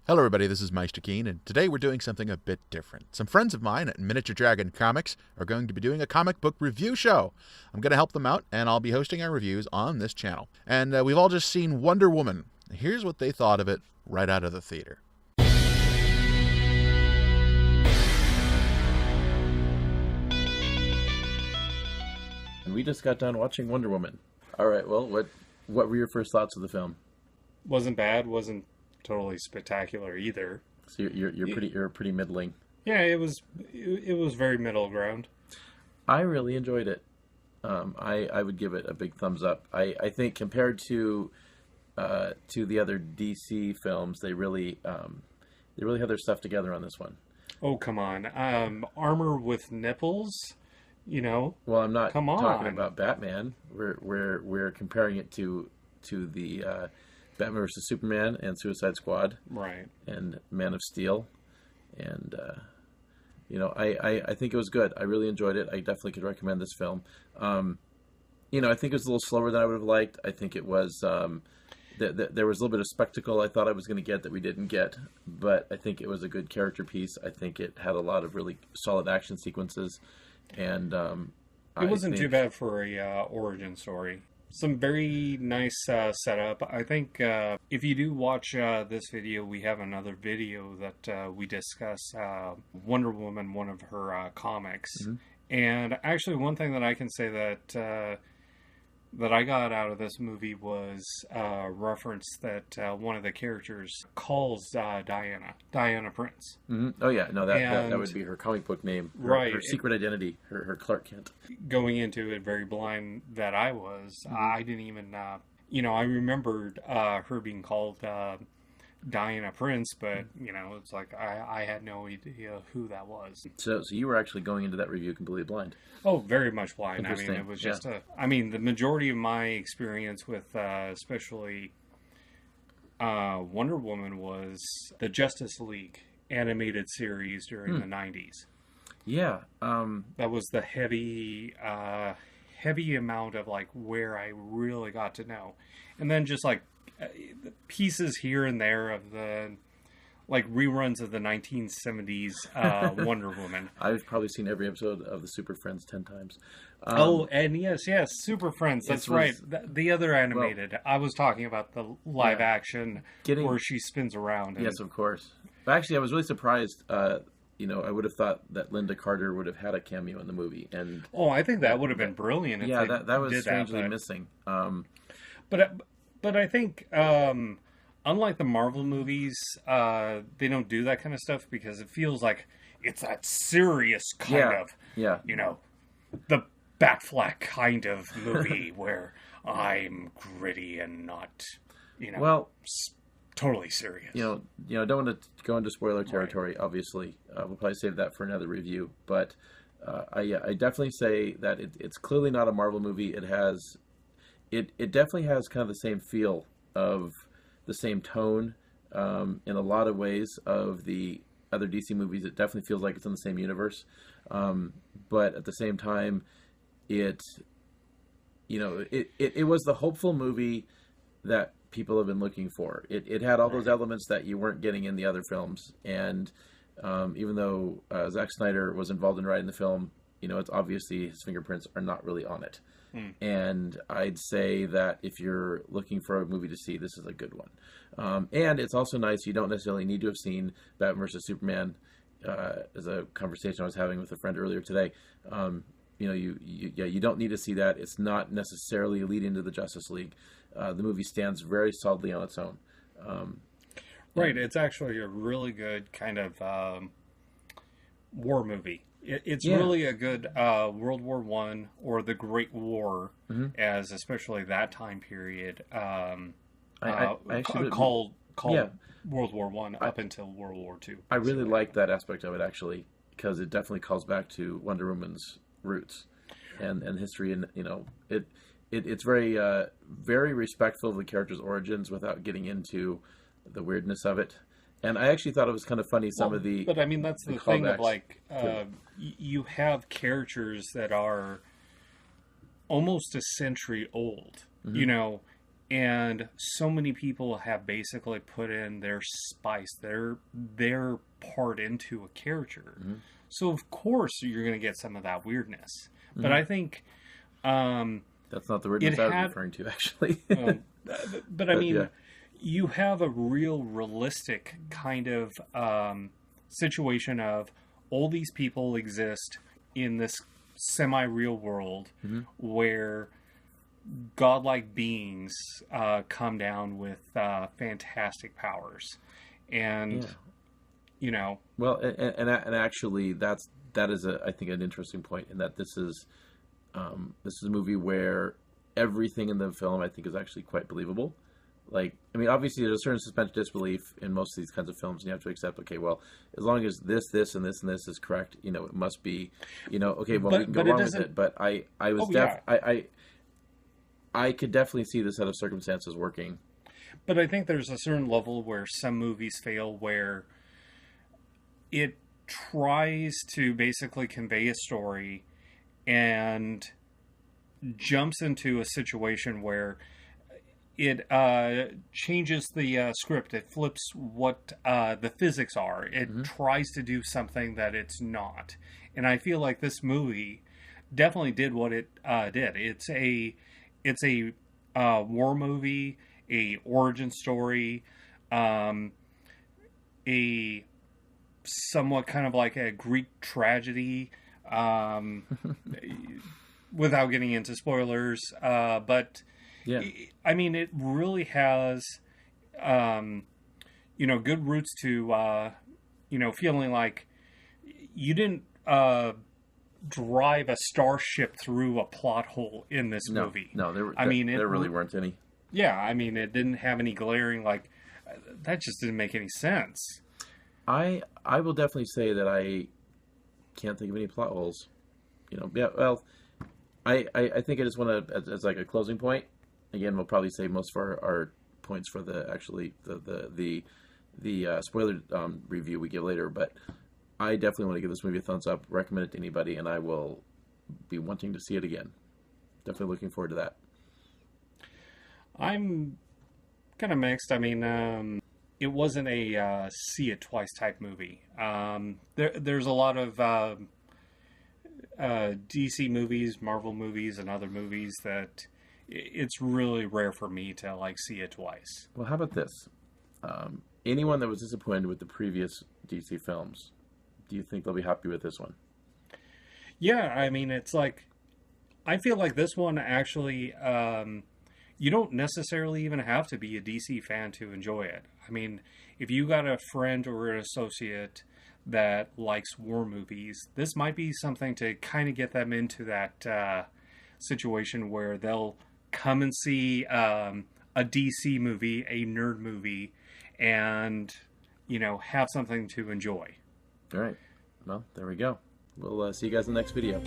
Hello everybody, this is Meister Keen, and today we're doing something a bit different. Some friends of mine at Miniature Dragon Comics are going to be doing a comic book review show. I'm going to help them out, and I'll be hosting our reviews on this channel. And we've all just seen Wonder Woman. Here's what they thought of it right out of the theater. And we just got done watching Wonder Woman. All right, well, what were your first thoughts of the film? Wasn't bad, wasn't totally spectacular either. So you're pretty middling. Yeah, it was very middle ground. I really enjoyed it. I would give it a big thumbs up. I think compared to the other DC films, they really have their stuff together on this one. Oh, come on. Armor with nipples, you know. Well, I'm not talking on. about Batman. We're comparing it to the Batman vs. Superman and Suicide Squad, right? And Man of Steel, and I think it was good. I really enjoyed it. I definitely could recommend this film. I think it was a little slower than I would have liked. I think it was there was a little bit of spectacle I thought I was going to get that we didn't get, but I think it was a good character piece. I think it had a lot of really solid action sequences, and it wasn't too bad for a origin story. Some very nice setup. I think if you do watch this video, we have another video that we discuss Wonder Woman, one of her comics. Mm-hmm. And actually, one thing that I can say that I got out of this movie was a reference that one of the characters calls Diana Prince. Mm-hmm. Oh yeah, no, that would be her comic book name, right? Her secret identity, her Clark Kent. Going into it very blind that I was, mm-hmm. I didn't even, I remembered her being called Diana Prince, but it's like I had no idea who that was. So you were actually going into that review completely blind. Oh, very much blind. I mean, it was just the majority of my experience with especially Wonder Woman was the Justice League animated series during the 90s. Yeah. That was the heavy amount of like where I really got to know. And then just like pieces here and there of the like reruns of the 1970s Wonder Woman. I've probably seen every episode of the Super Friends 10 times. And yes, Super Friends. That's right. The other animated. Well, I was talking about the live action where she spins around. Yes, of course. But actually, I was really surprised. I would have thought that Linda Carter would have had a cameo in the movie. And I think that would have been brilliant. If that was strangely missing. But I think, unlike the Marvel movies, they don't do that kind of stuff because it feels like it's that serious kind of, the Batfleck kind of movie where I'm gritty and not, totally serious. Don't want to go into spoiler territory. Right. Obviously, we'll probably save that for another review. But I definitely say that it's clearly not a Marvel movie. It definitely has kind of the same feel of the same tone in a lot of ways of the other DC movies. It definitely feels like it's in the same universe, but at the same time, it was the hopeful movie that people have been looking for. It had all those elements that you weren't getting in the other films, and even though Zack Snyder was involved in writing the film, it's obviously his fingerprints are not really on it. And I'd say that if you're looking for a movie to see, this is a good one. And it's also nice. You don't necessarily need to have seen Batman vs. Superman. As a conversation I was having with a friend earlier today. You don't need to see that. It's not necessarily a lead into the Justice League. The movie stands very solidly on its own. Right. It's actually a really good kind of war movie. It's really a good World War I or the Great War, as especially that time period, called World War I up until World War II. I really like that aspect of it, actually, because it definitely calls back to Wonder Woman's roots and history, and it's very very respectful of the character's origins without getting into the weirdness of it. And I actually thought it was kind of funny but I mean, that's the thing of like you have characters that are almost a century old, and so many people have basically put in their spice, their part into a character. Mm-hmm. So of course you're going to get some of that weirdness. Mm-hmm. But I think that's not the weirdness I was referring to, actually. but I mean, you have a real realistic kind of situation of all these people exist in this semi-real world where godlike beings come down with fantastic powers, and you know, well, and actually that is I think an interesting point, in that this is a movie where everything in the film I think is actually quite believable. Like, I mean, obviously there's a certain suspension of disbelief in most of these kinds of films, and you have to accept, okay, well, as long as this, and this, and this is correct, you know, it must be, you know, okay, well, we can go wrong with it. But I could definitely see this set of circumstances working. But I think there's a certain level where some movies fail, where it tries to basically convey a story and jumps into a situation where it changes the script. It flips what the physics are. It tries to do something that it's not. And I feel like this movie definitely did what it did. It's a war movie, a origin story, a somewhat kind of like a Greek tragedy, without getting into spoilers. But yeah, I mean, it really has, you know, good roots to, you know, feeling like you didn't drive a starship through a plot hole in this movie. No, there really weren't any. Yeah, I mean, it didn't have any glaring, like, that just didn't make any sense. I will definitely say that I can't think of any plot holes. You know, yeah, well, I think I just want to, as like a closing point, again, we'll probably save most of our points for the spoiler review we give later, but I definitely want to give this movie a thumbs up, recommend it to anybody, and I will be wanting to see it again. Definitely looking forward to that. I'm kind of mixed. I mean, it wasn't a see it twice type movie. There's a lot of DC movies, Marvel movies, and other movies that it's really rare for me to like see it twice. Well, how about this? Anyone that was disappointed with the previous DC films, do you think they'll be happy with this one? Yeah, I mean, it's like, I feel like this one actually, you don't necessarily even have to be a DC fan to enjoy it. I mean, if you got a friend or an associate that likes war movies, this might be something to kind of get them into that situation where they'll come and see a DC movie, a nerd movie, and, you know, have something to enjoy. All right. Well, there we go. We'll see you guys in the next video.